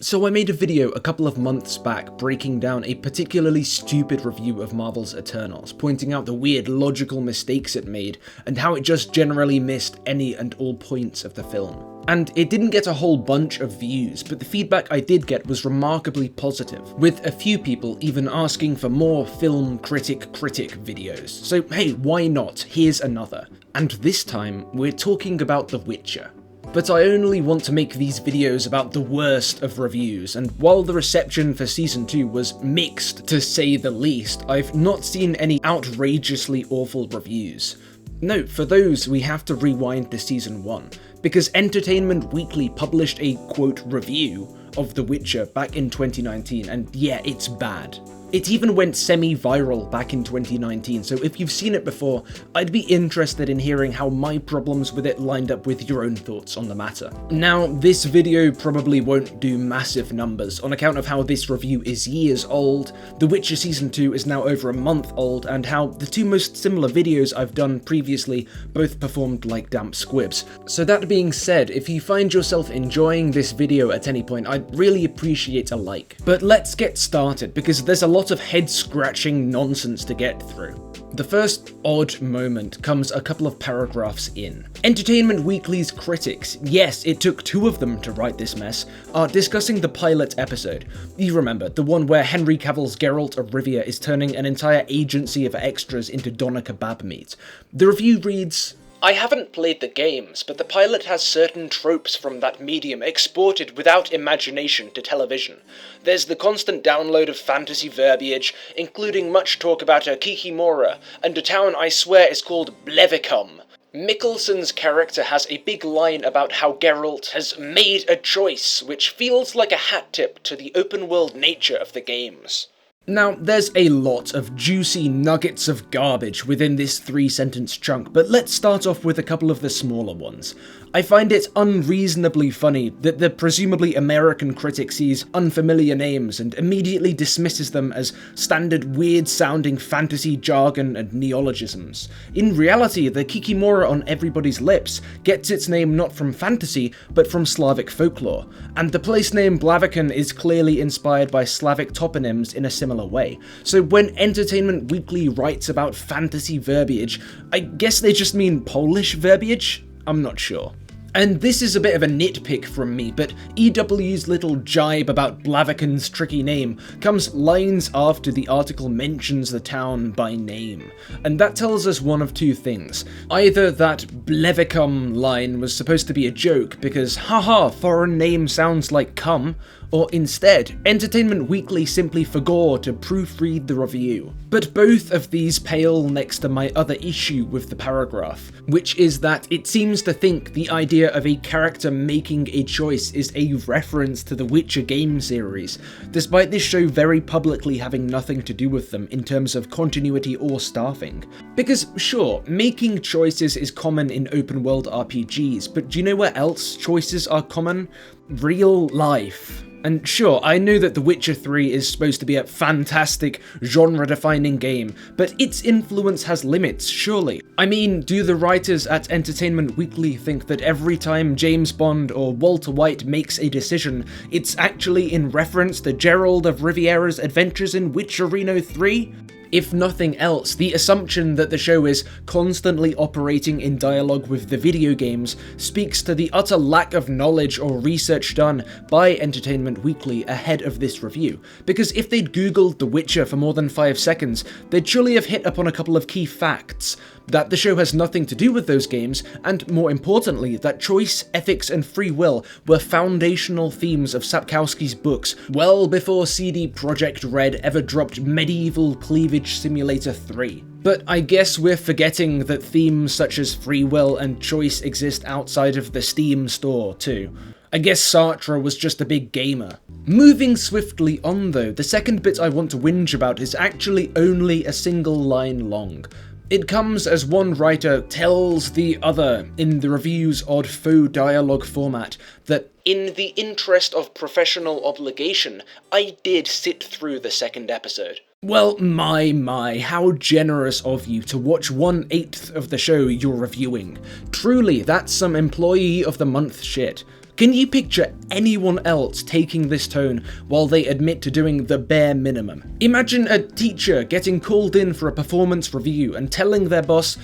So I made a video a couple of months back breaking down a particularly stupid review of Marvel's Eternals, pointing out the weird logical mistakes it made and how it just generally missed any and all points of the film. And it didn't get a whole bunch of views, but the feedback I did get was remarkably positive, with a few people even asking for more film critic videos. So hey, why not? Here's another. And this time, we're talking about The Witcher. But I only want to make these videos about the worst of reviews, and while the reception for Season 2 was mixed to say the least, I've not seen any outrageously awful reviews. Note, for those we have to rewind to Season 1, because Entertainment Weekly published a quote review of The Witcher back in 2019, and yeah, it's bad. It even went semi-viral back in 2019, so if you've seen it before, I'd be interested in hearing how my problems with it lined up with your own thoughts on the matter. Now, this video probably won't do massive numbers on account of how this review is years old, The Witcher Season 2 is now over a month old, and how the two most similar videos I've done previously both performed like damp squibs. So that being said, if you find yourself enjoying this video at any point, I'd really appreciate a like. But let's get started, because there's a lot of head-scratching nonsense to get through. The first odd moment comes a couple of paragraphs in. Entertainment Weekly's critics, yes, it took two of them to write this mess, are discussing the pilot episode. You remember, the one where Henry Cavill's Geralt of Rivia is turning an entire agency of extras into doner kebab meat. The review reads, "I haven't played the games, but the pilot has certain tropes from that medium exported without imagination to television. There's the constant download of fantasy verbiage, including much talk about a Kikimora, and a town I swear is called Blevicum. Mickelson's character has a big line about how Geralt has made a choice, which feels like a hat tip to the open-world nature of the games." Now, there's a lot of juicy nuggets of garbage within this three-sentence chunk, but let's start off with a couple of the smaller ones. I find it unreasonably funny that the presumably American critic sees unfamiliar names and immediately dismisses them as standard weird-sounding fantasy jargon and neologisms. In reality, the Kikimora on everybody's lips gets its name not from fantasy, but from Slavic folklore, and the place name Blaviken is clearly inspired by Slavic toponyms in a similar way. So when Entertainment Weekly writes about fantasy verbiage, I guess they just mean Polish verbiage? I'm not sure. And this is a bit of a nitpick from me, but EW's little jibe about Blaviken's tricky name comes lines after the article mentions the town by name. And that tells us one of two things. Either that Blevicum line was supposed to be a joke because haha, foreign name sounds like cum, or instead, Entertainment Weekly simply forgot to proofread the review. But both of these pale next to my other issue with the paragraph, which is that it seems to think the idea of a character making a choice is a reference to the Witcher game series, despite this show very publicly having nothing to do with them in terms of continuity or staffing. Because sure, making choices is common in open world RPGs, but do you know where else choices are common? Real life. And sure, I know that The Witcher 3 is supposed to be a fantastic, genre-defining game, but its influence has limits, surely. I mean, do the writers at Entertainment Weekly think that every time James Bond or Walter White makes a decision, it's actually in reference to Geralt of Riviera's adventures in Witcherino 3? If nothing else, the assumption that the show is constantly operating in dialogue with the video games speaks to the utter lack of knowledge or research done by Entertainment Weekly ahead of this review, because if they'd googled The Witcher for more than 5 seconds, they'd surely have hit upon a couple of key facts. That the show has nothing to do with those games, and more importantly, that choice, ethics, and free will were foundational themes of Sapkowski's books well before CD Projekt Red ever dropped Medieval Cleavage Simulator 3. But I guess we're forgetting that themes such as free will and choice exist outside of the Steam store too. I guess Sartre was just a big gamer. Moving swiftly on though, the second bit I want to whinge about is actually only a single line long. It comes as one writer tells the other, in the review's odd faux dialogue format, that in the interest of professional obligation, I did sit through the second episode. Well, my, how generous of you to watch 1/8 of the show you're reviewing. Truly, that's some employee of the month shit. Can you picture anyone else taking this tone while they admit to doing the bare minimum? Imagine a teacher getting called in for a performance review and telling their boss,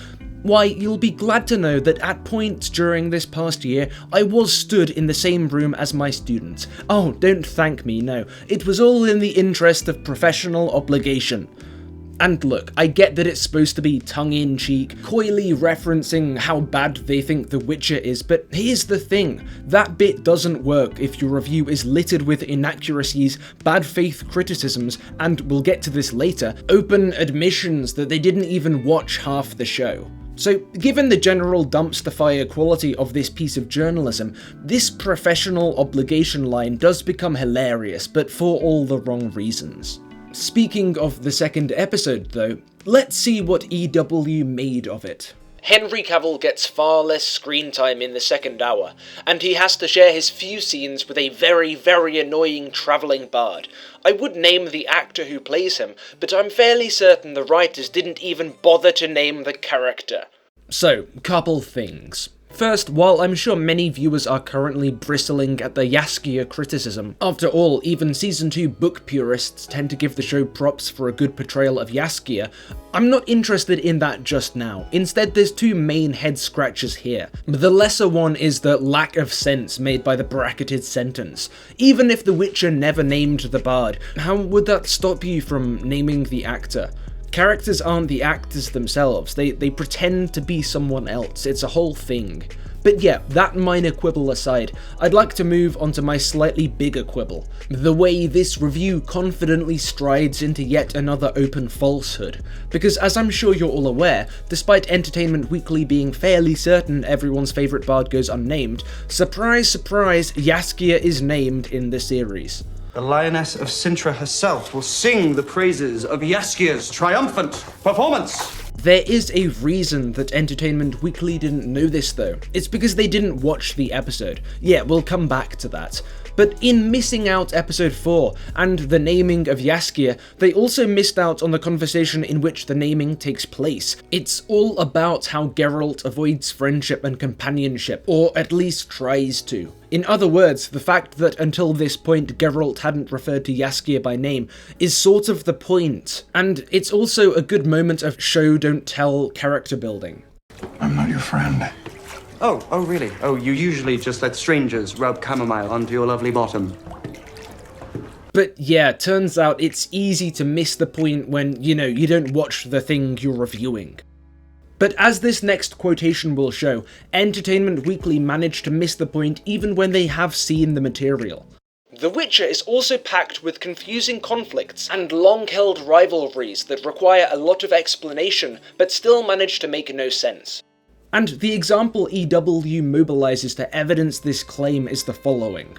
"Why, you'll be glad to know that at points during this past year, I was stood in the same room as my students. Oh, don't thank me, no. It was all in the interest of professional obligation." And look, I get that it's supposed to be tongue-in-cheek, coyly referencing how bad they think The Witcher is, but here's the thing, that bit doesn't work if your review is littered with inaccuracies, bad faith criticisms, and we'll get to this later, open admissions that they didn't even watch half the show. So, given the general dumpster fire quality of this piece of journalism, this professional obligation line does become hilarious, but for all the wrong reasons. Speaking of the second episode though, let's see what EW made of it. Henry Cavill gets far less screen time in the second hour, and he has to share his few scenes with a very, very annoying travelling bard. I would name the actor who plays him, but I'm fairly certain the writers didn't even bother to name the character. So, couple things. First, while I'm sure many viewers are currently bristling at the Jaskier criticism, after all, even Season 2 book purists tend to give the show props for a good portrayal of Jaskier, I'm not interested in that just now. Instead, there's two main head scratches here. The lesser one is the lack of sense made by the bracketed sentence. Even if The Witcher never named the bard, how would that stop you from naming the actor? Characters aren't the actors themselves, they pretend to be someone else, it's a whole thing. But yeah, that minor quibble aside, I'd like to move on to my slightly bigger quibble. The way this review confidently strides into yet another open falsehood. Because as I'm sure you're all aware, despite Entertainment Weekly being fairly certain everyone's favourite bard goes unnamed, surprise surprise, Jaskier is named in the series. The Lioness of Cintra herself will sing the praises of Jaskier's triumphant performance. There is a reason that Entertainment Weekly didn't know this though. It's because they didn't watch the episode. Yeah, we'll come back to that. But in missing out episode 4 and the naming of Jaskier, they also missed out on the conversation in which the naming takes place. It's all about how Geralt avoids friendship and companionship, or at least tries to. In other words, the fact that until this point Geralt hadn't referred to Jaskier by name is sort of the point. And it's also a good moment of show don't tell character building. I'm not your friend. Oh, really? Oh, you usually just let strangers rub chamomile onto your lovely bottom. But yeah, turns out it's easy to miss the point when, you don't watch the thing you're reviewing. But as this next quotation will show, Entertainment Weekly managed to miss the point even when they have seen the material. The Witcher is also packed with confusing conflicts and long-held rivalries that require a lot of explanation, but still manage to make no sense. And the example EW mobilizes to evidence this claim is the following.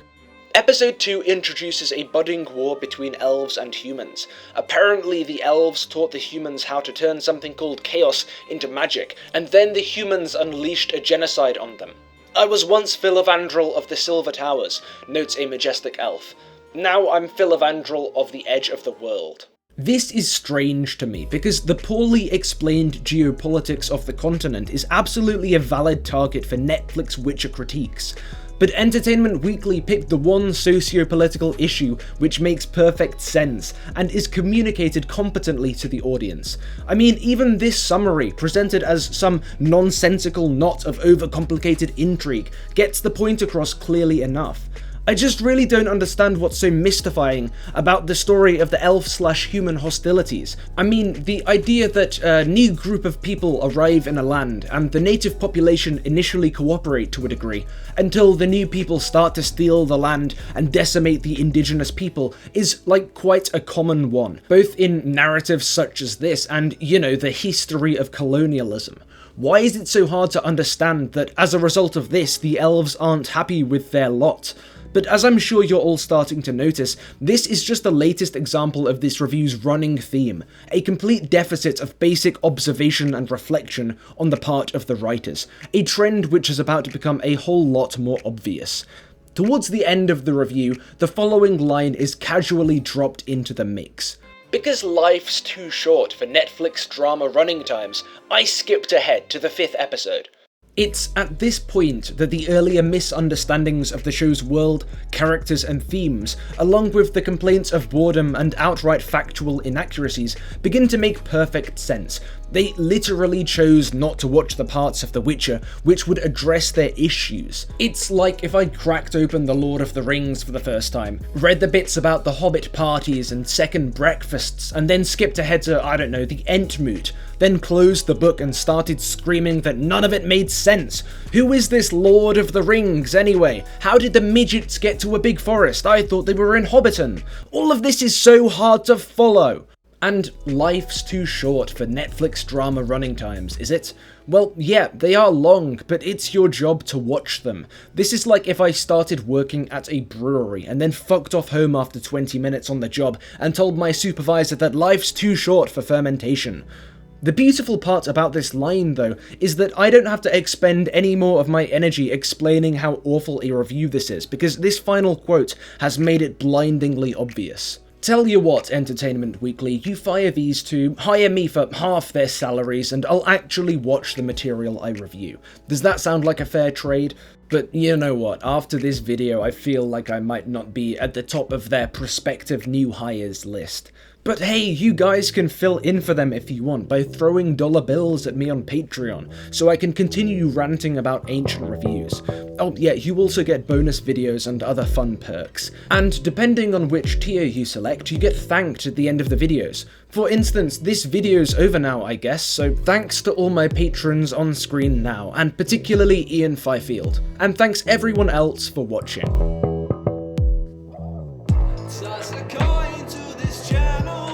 Episode 2 introduces a budding war between elves and humans. Apparently the elves taught the humans how to turn something called chaos into magic, and then the humans unleashed a genocide on them. I was once Filavandrel of the Silver Towers, notes a majestic elf. Now I'm Filavandrel of the Edge of the World. This is strange to me, because the poorly explained geopolitics of the continent is absolutely a valid target for Netflix Witcher critiques. But Entertainment Weekly picked the one socio-political issue which makes perfect sense, and is communicated competently to the audience. I mean, even this summary, presented as some nonsensical knot of overcomplicated intrigue, gets the point across clearly enough. I just really don't understand what's so mystifying about the story of the elf/human hostilities. I mean, the idea that a new group of people arrive in a land, and the native population initially cooperate to a degree, until the new people start to steal the land and decimate the indigenous people, is like quite a common one, both in narratives such as this and, the history of colonialism. Why is it so hard to understand that as a result of this, the elves aren't happy with their lot? But as I'm sure you're all starting to notice, this is just the latest example of this review's running theme, a complete deficit of basic observation and reflection on the part of the writers, a trend which is about to become a whole lot more obvious. Towards the end of the review, the following line is casually dropped into the mix. Because life's too short for Netflix drama running times, I skipped ahead to the 5th episode. It's at this point that the earlier misunderstandings of the show's world, characters and themes, along with the complaints of boredom and outright factual inaccuracies, begin to make perfect sense. They literally chose not to watch the parts of The Witcher which would address their issues. It's like if I cracked open The Lord of the Rings for the first time, read the bits about the Hobbit parties and second breakfasts, and then skipped ahead to, I don't know, the Entmoot, then closed the book and started screaming that none of it made sense. Who is this Lord of the Rings anyway? How did the midgets get to a big forest? I thought they were in Hobbiton. All of this is so hard to follow. And life's too short for Netflix drama running times, is it? Well, yeah, they are long, but it's your job to watch them. This is like if I started working at a brewery and then fucked off home after 20 minutes on the job and told my supervisor that life's too short for fermentation. The beautiful part about this line, though, is that I don't have to expend any more of my energy explaining how awful a review this is, because this final quote has made it blindingly obvious. Tell you what, Entertainment Weekly, you fire these two, hire me for half their salaries, and I'll actually watch the material I review. Does that sound like a fair trade? But you know what, after this video I feel like I might not be at the top of their prospective new hires list. But hey, you guys can fill in for them if you want by throwing dollar bills at me on Patreon, so I can continue ranting about ancient reviews. Oh yeah, you also get bonus videos and other fun perks. And depending on which tier you select, you get thanked at the end of the videos. For instance, this video's over now, I guess, so thanks to all my patrons on screen now, and particularly Ian Fifield. And thanks everyone else for watching. Toss a coin to this channel.